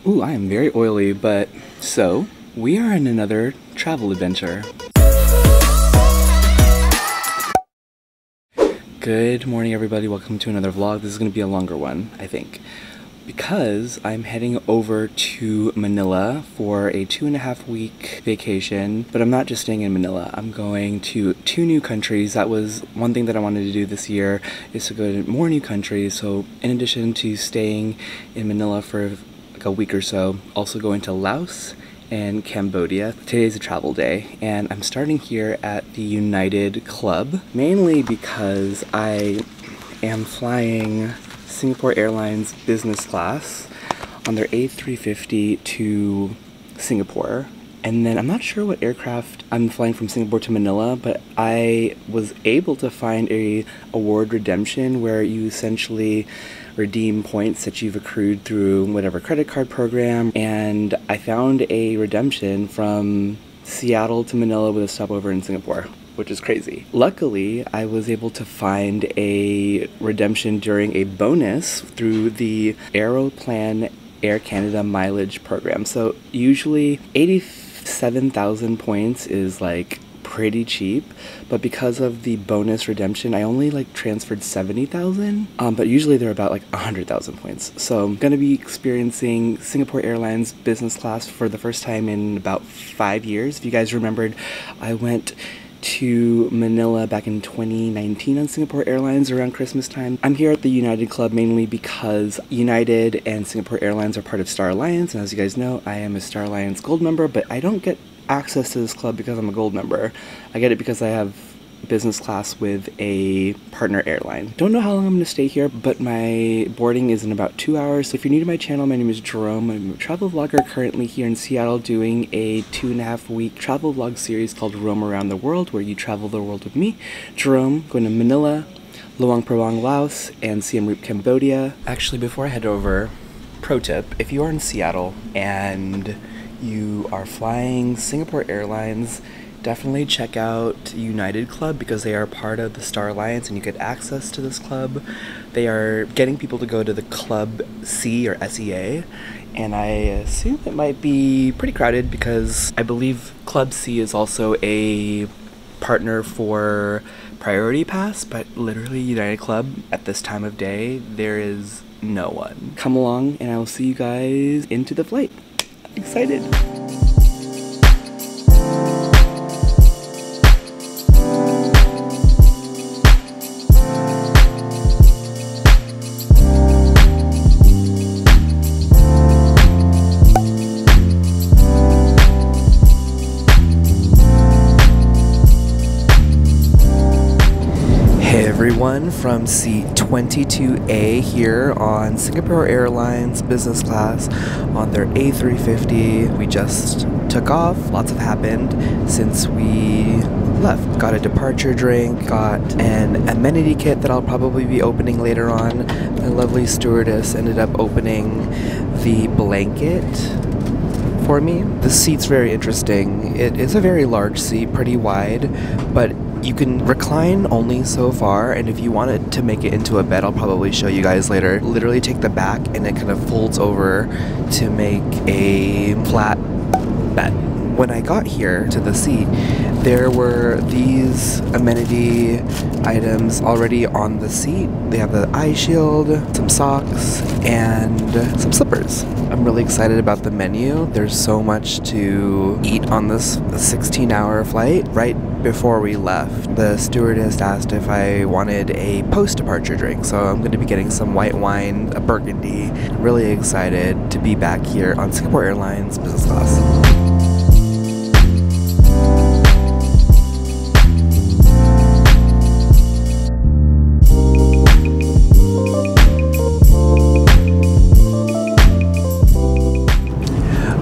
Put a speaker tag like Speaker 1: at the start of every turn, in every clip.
Speaker 1: Ooh, I am very oily, but so we are in another travel adventure. Good morning, everybody. Welcome to another vlog. This is going to be a longer one, I think, because I'm heading over to Manila for a 2.5-week vacation. But I'm not just staying in Manila. I'm going to 2 new countries. That was one thing that I wanted to do this year, is to go to more new countries. So in addition to staying in Manila for like a week or so, also going to Laos and Cambodia. Today's a travel day, and I'm starting here at the United Club, mainly because I am flying Singapore Airlines business class on their A350 to Singapore. And then I'm not sure what aircraft I'm flying from Singapore to Manila, but I was able to find a award redemption where you essentially redeem points that you've accrued through whatever credit card program, and I found a redemption from Seattle to Manila with a stopover in Singapore, which is crazy. Luckily, I was able to find a redemption during a bonus through the Aeroplan Air Canada mileage program. So usually 87,000 points is like pretty cheap, but because of the bonus redemption, I only like transferred 70,000, but usually they're about like 100,000 points. So I'm gonna be experiencing Singapore Airlines business class for the first time in about 5 years. If you guys remembered, I went to Manila back in 2019 on Singapore Airlines around Christmas time. I'm here at the United Club mainly because United and Singapore Airlines are part of Star Alliance, and as you guys know, I am a Star Alliance Gold member, but I don't get access to this club because I'm a Gold member. I get it because I have business class with a partner airline. Don't know how long I'm going to stay here, but my boarding is in about 2 hours. So if you're new to my channel, my name is Jerome. I'm a travel vlogger currently here in Seattle doing a 2.5-week travel vlog series called Roam Around the World, where you travel the world with me, Jerome, going to Manila, Luang Prabang, Laos, and Siem Reap, Cambodia. Actually, before I head over, pro tip, if you are in Seattle and you are flying Singapore Airlines, definitely check out United Club because they are part of the Star Alliance and you get access to this club. They are getting people to go to the Club C or SEA, and I assume it might be pretty crowded because I believe Club C is also a partner for Priority Pass, but literally United Club at this time of day, there is no one. Come along and I will see you guys into the flight. Excited. Hey everyone, from seat 22A here on Singapore Airlines business class on their A350. We just took off. Lots have happened since we left. Got a departure drink, got an amenity kit that I'll probably be opening later on. The lovely stewardess ended up opening the blanket for me. The seat's very interesting. It is a very large seat, pretty wide, but you can recline only so far, and if you wanted to make it into a bed, I'll probably show you guys later. Literally take the back and it kind of folds over to make a flat bed. When I got here to the seat, there were these amenity items already on the seat. They have the eye shield, some socks, and some slippers. I'm really excited about the menu. There's so much to eat on this 16-hour flight. Right before we left, the stewardess asked if I wanted a post-departure drink, so I'm going to be getting some white wine, a burgundy. I'm really excited to be back here on Singapore Airlines business class.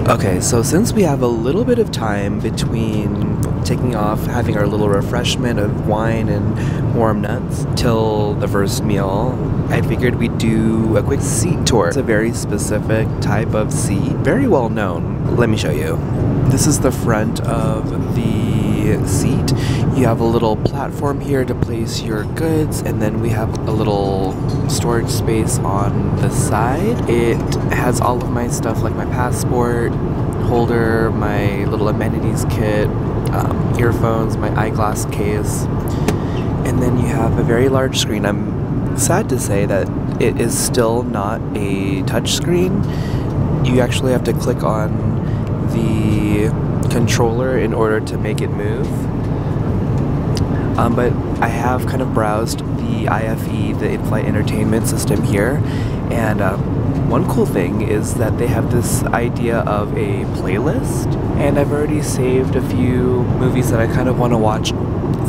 Speaker 1: Okay, so since we have a little bit of time between taking off, having our little refreshment of wine and warm nuts till the first meal, I figured we'd do a quick seat tour. It's a very specific type of seat, very well known. Let me show you. This is the front of the the seat. You have a little platform here to place your goods, and then we have a little storage space on the side. It has all of my stuff like my passport holder, my little amenities kit, earphones, my eyeglass case, and then you have a very large screen. I'm sad to say that it is still not a touch screen. You actually have to click on the controller in order to make it move. But I have kind of browsed the IFE, the in-flight entertainment system here, and one cool thing is that they have this idea of a playlist, and I've already saved a few movies that I kind of want to watch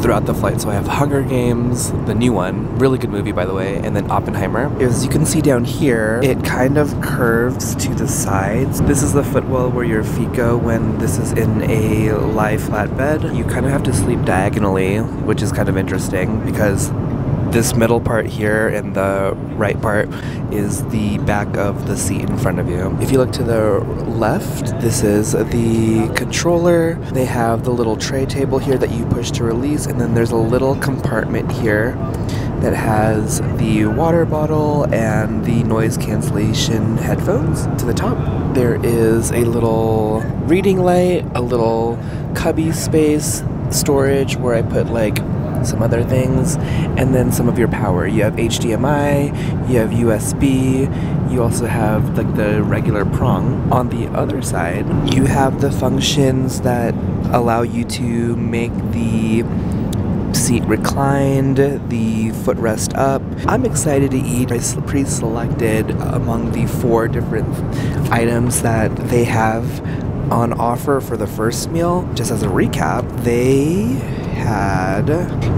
Speaker 1: throughout the flight. So I have Hunger Games, the new one, really good movie by the way, and then Oppenheimer. As you can see down here, it kind of curves to the sides. This is the footwell where your feet go when this is in a lie flat bed. You kind of have to sleep diagonally, which is kind of interesting because this middle part here and the right part is the back of the seat in front of you. If you look to the left, this is the controller. They have the little tray table here that you push to release, and then there's a little compartment here that has the water bottle and the noise cancellation headphones. To the top, there is a little reading light, a little cubby space storage where I put like some other things, and then some of your power. You have HDMI, you have USB, you also have like the regular prong. On the other side, you have the functions that allow you to make the seat reclined, the footrest up. I'm excited to eat. I pre-selected among the 4 different items that they have on offer for the first meal. Just as a recap, they had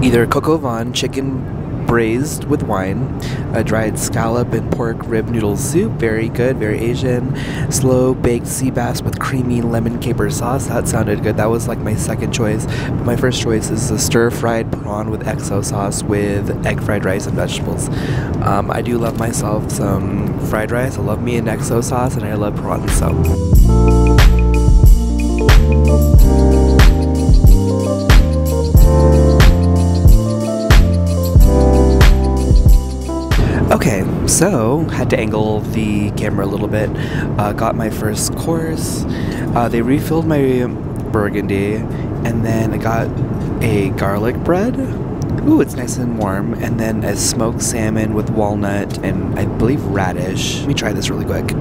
Speaker 1: either coq au vin chicken braised with wine, a dried scallop and pork rib noodle soup, very good, very Asian, slow baked sea bass with creamy lemon caper sauce. That sounded good. That was like my second choice. But my first choice is the stir fried prawn with XO sauce with egg fried rice and vegetables. I do love myself some fried rice. I love me an XO sauce, and I love prawns, so. Okay, so had to angle the camera a little bit. Got my first course. They refilled my burgundy, and then I got a garlic bread. Ooh, it's nice and warm. And then a smoked salmon with walnut and I believe radish. Let me try this really quick.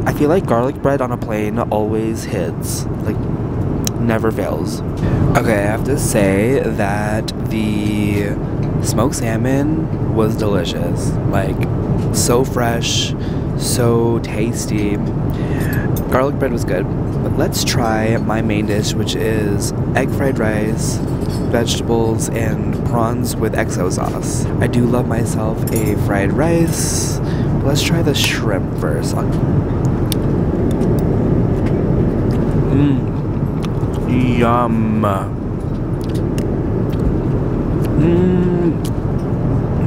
Speaker 1: I feel like garlic bread on a plane always hits. Like, never fails. Okay, I have to say that the smoked salmon was delicious. Like, so fresh, so tasty. Garlic bread was good. But let's try my main dish, which is egg fried rice, vegetables, and prawns with XO sauce. I do love myself a fried rice. But let's try the shrimp first. Yum.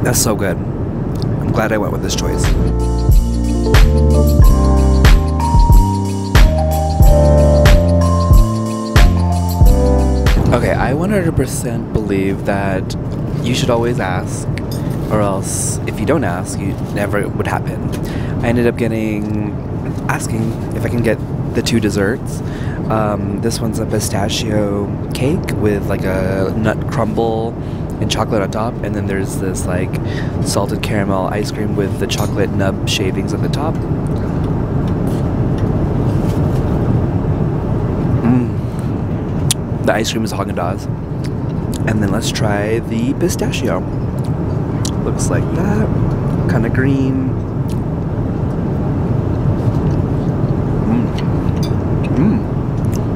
Speaker 1: That's so good. I'm glad I went with this choice. Okay, I 100% believe that you should always ask, or else if you don't ask, it never would happen. I ended up asking if I can get the 2 desserts. This one's a pistachio cake with like a nut crumble and chocolate on top, and then there's this like salted caramel ice cream with the chocolate nub shavings at the top. The ice cream is Haagen-Dazs. And then let's try the pistachio. Looks like that. Kind of green.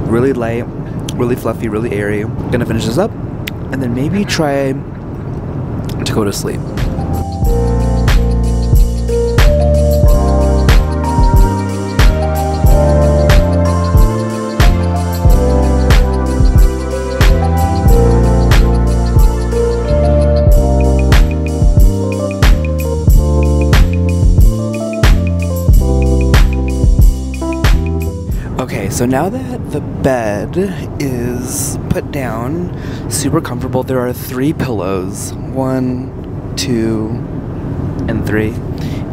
Speaker 1: Really light, really fluffy, really airy. Gonna finish this up and then maybe try to go to sleep. Okay, so now that the bed is put down, super comfortable, there are 3 pillows. 1, 2, and 3.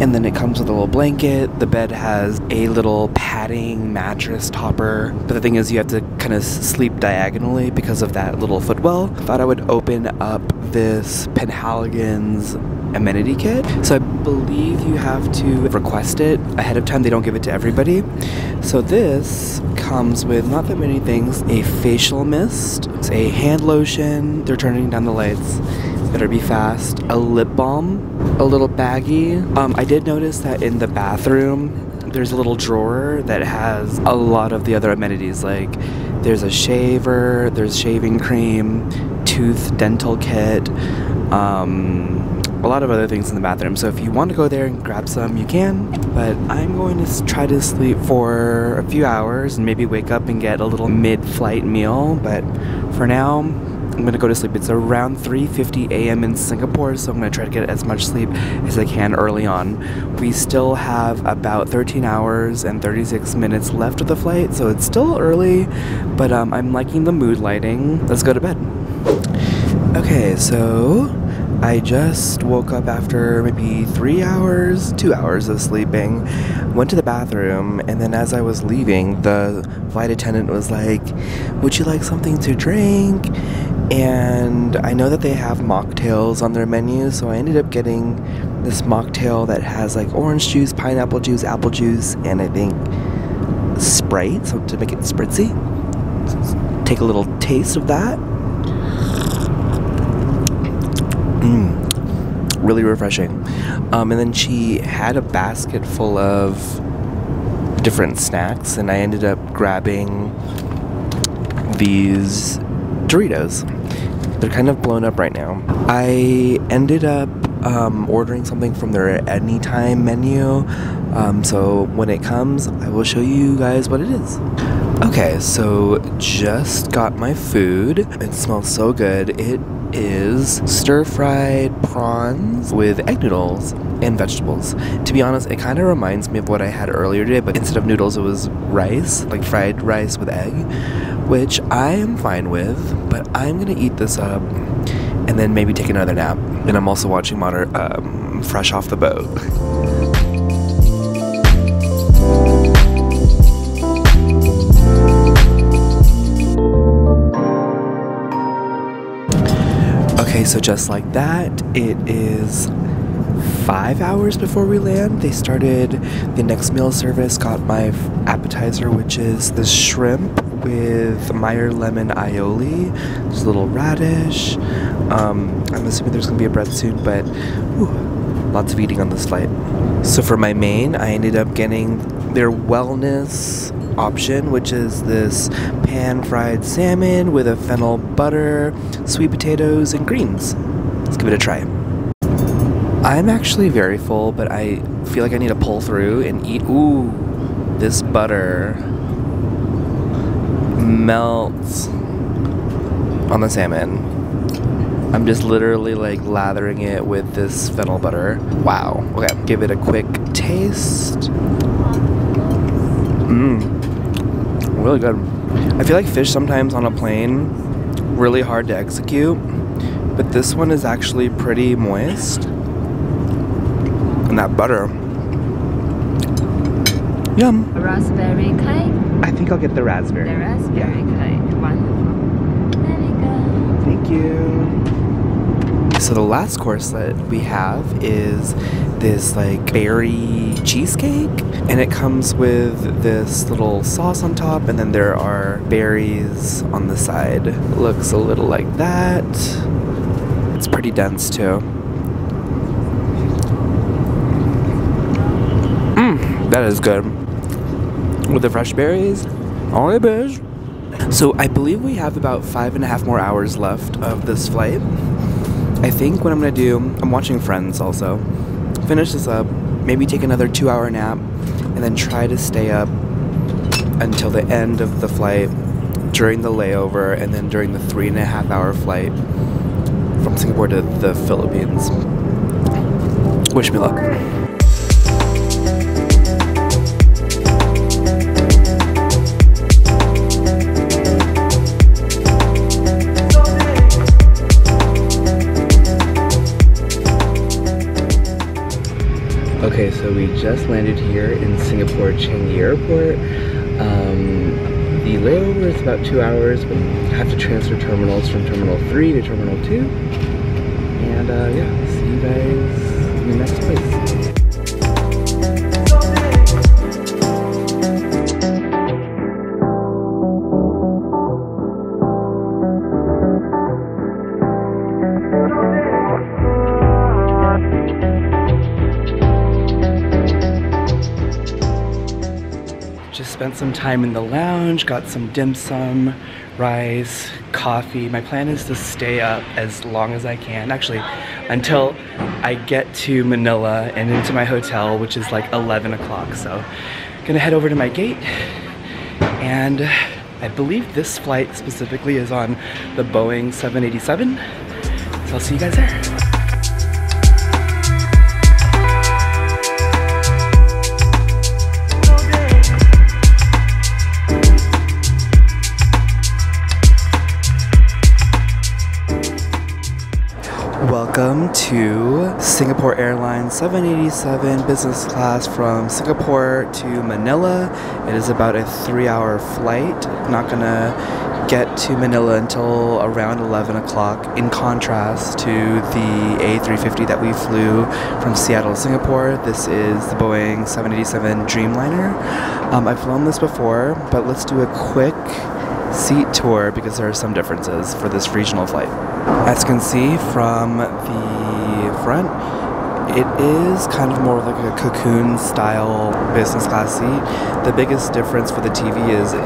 Speaker 1: And then it comes with a little blanket. The bed has a little padding mattress topper. But the thing is, you have to kind of sleep diagonally because of that little footwell. Thought I would open up this Penhaligon's amenity kit. So I believe you have to request it ahead of time. They don't give it to everybody. So this comes with not that many things. A facial mist, a hand lotion. They're turning down the lights. Better be fast. A lip balm, a little baggie. I did notice that in the bathroom, there's a little drawer that has a lot of the other amenities. Like there's a shaver, there's shaving cream, tooth dental kit, a lot of other things in the bathroom. So if you want to go there and grab some, you can. But I'm going to try to sleep for a few hours and maybe wake up and get a little mid-flight meal. But for now, I'm going to go to sleep. It's around 3:50 a.m. in Singapore, so I'm going to try to get as much sleep as I can early on. We still have about 13 hours and 36 minutes left of the flight, so it's still early, but I'm liking the mood lighting. Let's go to bed. Okay, so I just woke up after maybe 2 hours of sleeping, went to the bathroom, and then as I was leaving, the flight attendant was like, "Would you like something to drink?" And I know that they have mocktails on their menu, so I ended up getting this mocktail that has like orange juice, pineapple juice, apple juice, and I think Sprite, so to make it spritzy. So take a little taste of that. Really refreshing. And then she had a basket full of different snacks, and I ended up grabbing these Doritos. They're kind of blown up right now. I ended up ordering something from their Anytime menu. So when it comes, I will show you guys what it is. Okay, so just got my food. It smells so good. It is stir-fried prawns with egg noodles and vegetables. To be honest, it kind of reminds me of what I had earlier today, but instead of noodles, it was rice, like fried rice with egg, which I am fine with, but I'm gonna eat this up and then maybe take another nap. And I'm also watching Fresh Off the Boat. Okay, so just like that, it is 5 hours before we land. They started the next meal service, got my appetizer, which is the shrimp with Meyer lemon aioli. There's a little radish. I'm assuming there's gonna be a bread soon, but lots of eating on this flight. So for my main, I ended up getting their wellness option, which is this pan-fried salmon with a fennel butter, sweet potatoes, and greens. Let's give it a try. I'm actually very full, but I feel like I need to pull through and eat. Ooh, this butter melts on the salmon. I'm just literally like lathering it with this fennel butter. Wow. Okay, give it a quick taste. Really good. I feel like fish sometimes on a plane, really hard to execute, but this one is actually pretty moist. And that butter. Yum.
Speaker 2: Raspberry cake?
Speaker 1: I think I'll get the raspberry.
Speaker 2: The raspberry cake. Wonderful. There we go.
Speaker 1: Thank you. So the last course that we have is this like berry cheesecake, and it comes with this little sauce on top, and then there are berries on the side. Looks a little like that. It's pretty dense too. That is good. With the fresh berries. All right, bitch. So I believe we have about 5.5 more hours left of this flight. I think what I'm gonna do, I'm watching Friends also. Finish this up, maybe take another 2-hour nap, and then try to stay up until the end of the flight, during the layover, and then during the 3.5-hour flight from Singapore to the Philippines. Wish me luck. just landed here in Singapore Changi Airport. The layover is about 2 hours, but I have to transfer terminals from Terminal 3 to Terminal 2. And yeah, see you guys in the next place. Just spent some time in the lounge, got some dim sum, rice, coffee. My plan is to stay up as long as I can, actually until I get to Manila and into my hotel, which is like 11 o'clock. So gonna head over to my gate, and I believe this flight specifically is on the Boeing 787. So I'll see you guys there. Welcome to Singapore Airlines 787 business class from Singapore to Manila. It is about a 3-hour flight. Not gonna get to Manila until around 11 o'clock, in contrast to the A350 that we flew from Seattle to Singapore. This is the Boeing 787 Dreamliner. I've flown this before, but let's do a quick seat tour because there are some differences for this regional flight. As you can see from the front, it is kind of more like a cocoon style business class seat. The biggest difference for the TV is the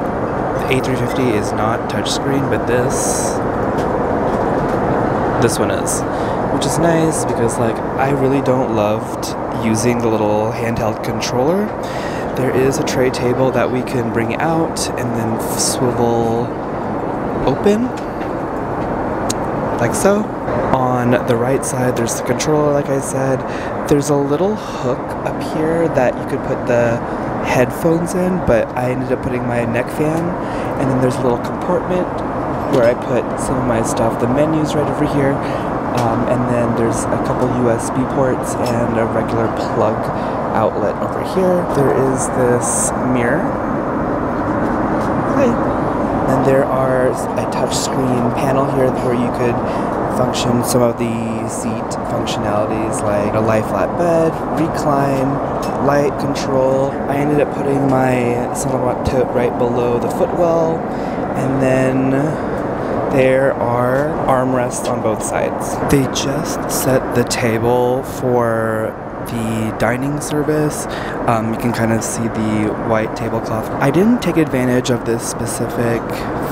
Speaker 1: A350 is not touchscreen, but this one is, which is nice because like I really don't love using the little handheld controller. There is a tray table that we can bring out and then swivel open, like so. On the right side, there's the controller, like I said. There's a little hook up here that you could put the headphones in, but I ended up putting my neck fan. And then there's a little compartment where I put some of my stuff. The menu's right over here. And then there's a couple USB ports and a regular plug outlet over here. There is this mirror. Hi. And there are a touchscreen panel here where you could function some of the seat functionalities like a lie flat bed, recline, light control. I ended up putting my Salomon tote right below the footwell, and then there are armrests on both sides. They just set the table for the dining service. You can kind of see the white tablecloth. I didn't take advantage of this specific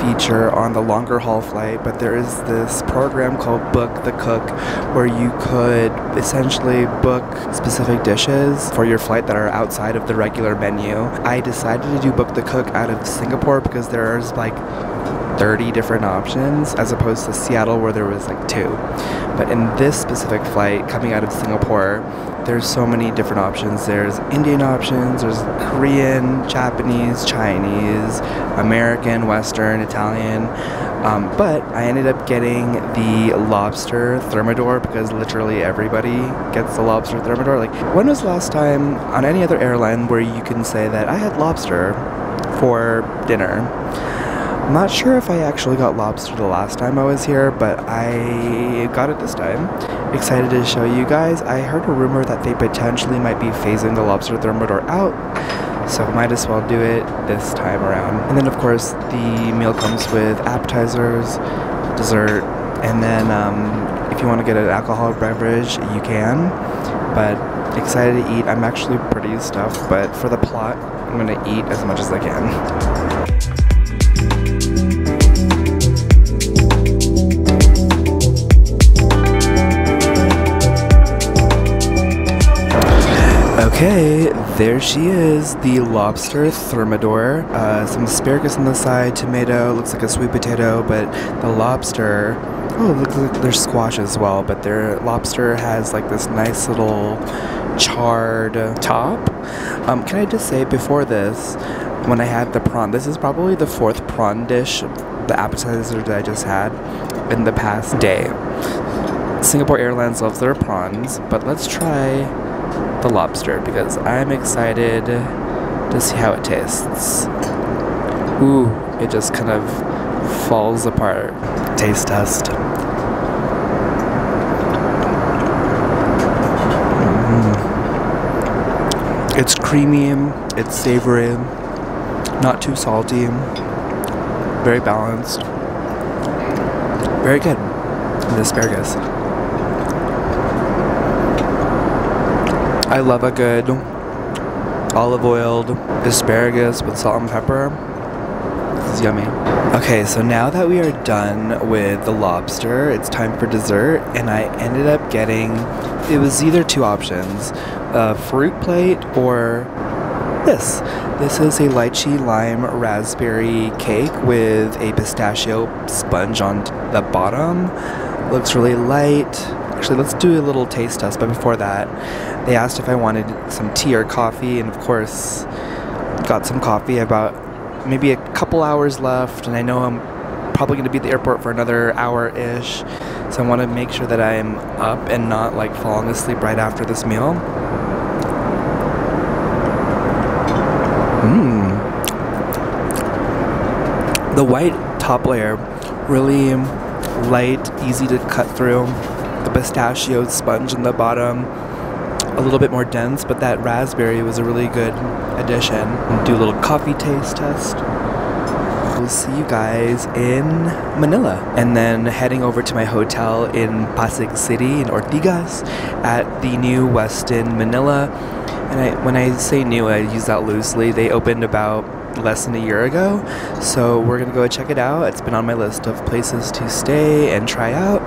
Speaker 1: feature on the longer haul flight, but there is this program called Book the Cook where you could essentially book specific dishes for your flight that are outside of the regular menu. I decided to do Book the Cook out of Singapore because there's like 30 different options as opposed to Seattle where there was like 2. But in this specific flight coming out of Singapore, there's so many different options. There's Indian options, there's Korean, Japanese, Chinese, American, Western, Italian. But I ended up getting the lobster thermidor because literally everybody gets the lobster thermidor. Like, when was the last time on any other airline where you can say that I had lobster for dinner? I'm not sure if I actually got lobster the last time I was here, but I got it this time. Excited to show you guys. I heard a rumor that they potentially might be phasing the lobster thermidor out, so might as well do it this time around. And then of course the meal comes with appetizers, dessert, and then if you want to get an alcoholic beverage, you can. But excited to eat. I'm actually pretty stuffed, but for the plot, I'm gonna eat as much as I can. Okay, there she is, the lobster thermidor. Some asparagus on the side, tomato, looks like a sweet potato, but the lobster, oh, it looks like there's squash as well, but their lobster has like this nice little charred top. Can I just say, before this, when I had the prawn, this is probably the 4th prawn dish, the appetizer that I just had in the past day. Singapore Airlines loves their prawns, but let's try the lobster because I'm excited to see how it tastes. Ooh, it just kind of falls apart. Taste test. It's creamy, it's savory, not too salty, very balanced, very good. The asparagus. I love a good olive oiled asparagus with salt and pepper. This is yummy. Okay, so now that we are done with the lobster, it's time for dessert, and I ended up getting, it was either two options, a fruit plate or this. This is a lychee lime raspberry cake with a pistachio sponge on the bottom. Looks really light. Actually, let's do a little taste test, but before that, they asked if I wanted some tea or coffee, and of course, got some coffee. About maybe a couple hours left, and I know I'm probably going to be at the airport for another hour-ish, so I want to make sure that I'm up and not like falling asleep right after this meal. The white top layer, really light, easy to cut through. The pistachio sponge in the bottom, a little bit more dense, but that raspberry was a really good addition. Do a little coffee taste test. We'll see you guys in Manila. And then heading over to my hotel in Pasig City in Ortigas at the new Westin Manila. And when I say new, I use that loosely. They opened about less than a year ago, so we're gonna go check it out. It's been on my list of places to stay and try out,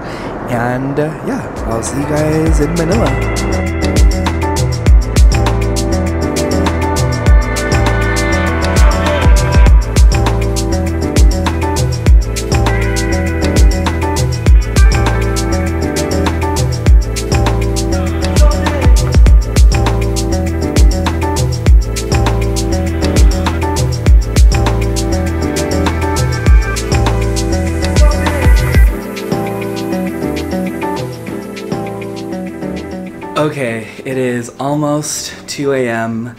Speaker 1: and yeah, I'll see you guys in Manila. Okay, it is almost 2 a.m.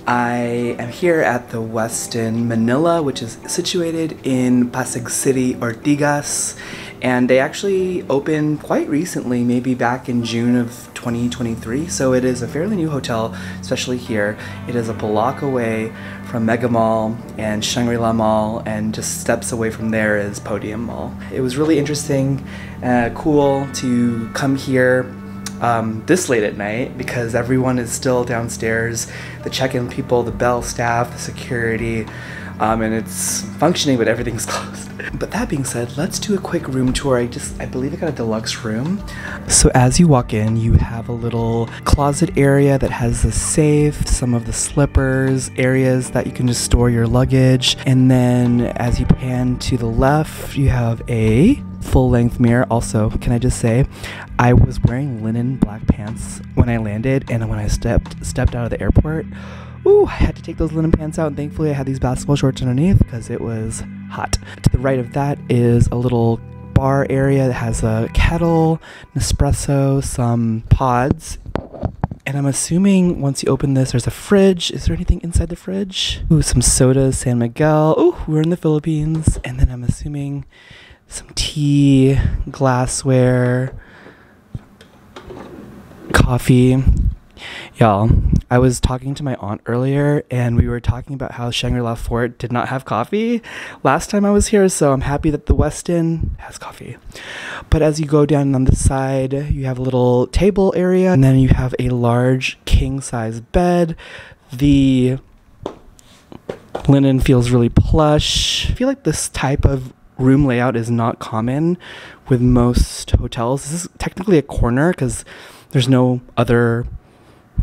Speaker 1: I am here at the Westin Manila, which is situated in Pasig City, Ortigas, and they actually opened quite recently, maybe back in June of 2023, so it is a fairly new hotel, especially here. It is a block away from Mega Mall and Shangri-La Mall, and just steps away from there is Podium Mall. It was really interesting, cool to come here this late at night because everyone is still downstairs, the check-in people, the bell staff, the security, and it's functioning, but everything's closed. But that being said, let's do a quick room tour. I believe I got a deluxe room. So as you walk in, you have a little closet area that has the safe, some of the slippers, areas that you can just store your luggage. And then as you pan to the left, you have a full-length mirror. Also, can I just say, I was wearing linen black pants when I landed, and when I stepped out of the airport, ooh, I had to take those linen pants out, and thankfully I had these basketball shorts underneath because it was hot. To the right of that is a little bar area that has a kettle, Nespresso, some pods, and I'm assuming once you open this, there's a fridge. Is there anything inside the fridge? Ooh, some sodas, San Miguel. Ooh, we're in the Philippines. And then I'm assuming some tea, glassware, coffee. Y'all, I was talking to my aunt earlier, and we were talking about how Shangri-La Fort did not have coffee last time I was here, so I'm happy that the Westin has coffee. But as you go down on this side, you have a little table area, and then you have a large king-size bed. The linen feels really plush. I feel like this type of room layout is not common with most hotels. This is technically a corner because there's no other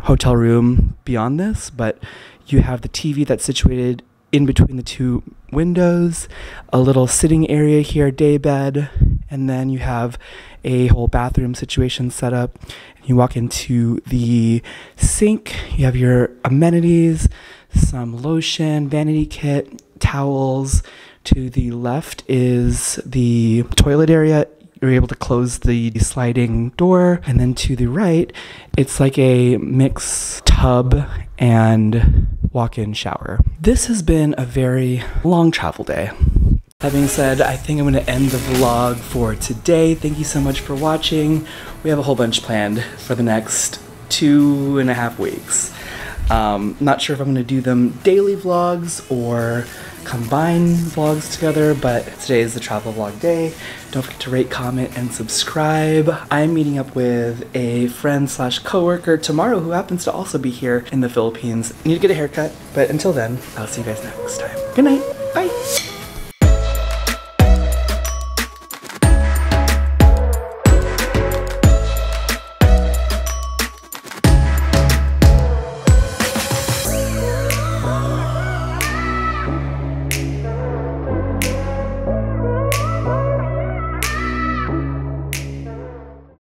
Speaker 1: hotel room beyond this, but you have the TV that's situated in between the two windows, a little sitting area here, day bed, and then you have a whole bathroom situation set up. You walk into the sink, you have your amenities, some lotion, vanity kit, towels. To the left is the toilet area. you're able to close the sliding door, and then to the right, it's like a mixed tub and walk-in shower. This has been a very long travel day. That being said, I think I'm going to end the vlog for today. Thank you so much for watching. We have a whole bunch planned for the next 2.5 weeks. Not sure if I'm going to do them daily vlogs or combine vlogs together, but today is the travel vlog day. Don't forget to rate, comment, and subscribe. I'm meeting up with a friend slash coworker tomorrow who happens to also be here in the Philippines. I need to get a haircut, but until then, I'll see you guys next time. Good night. Bye.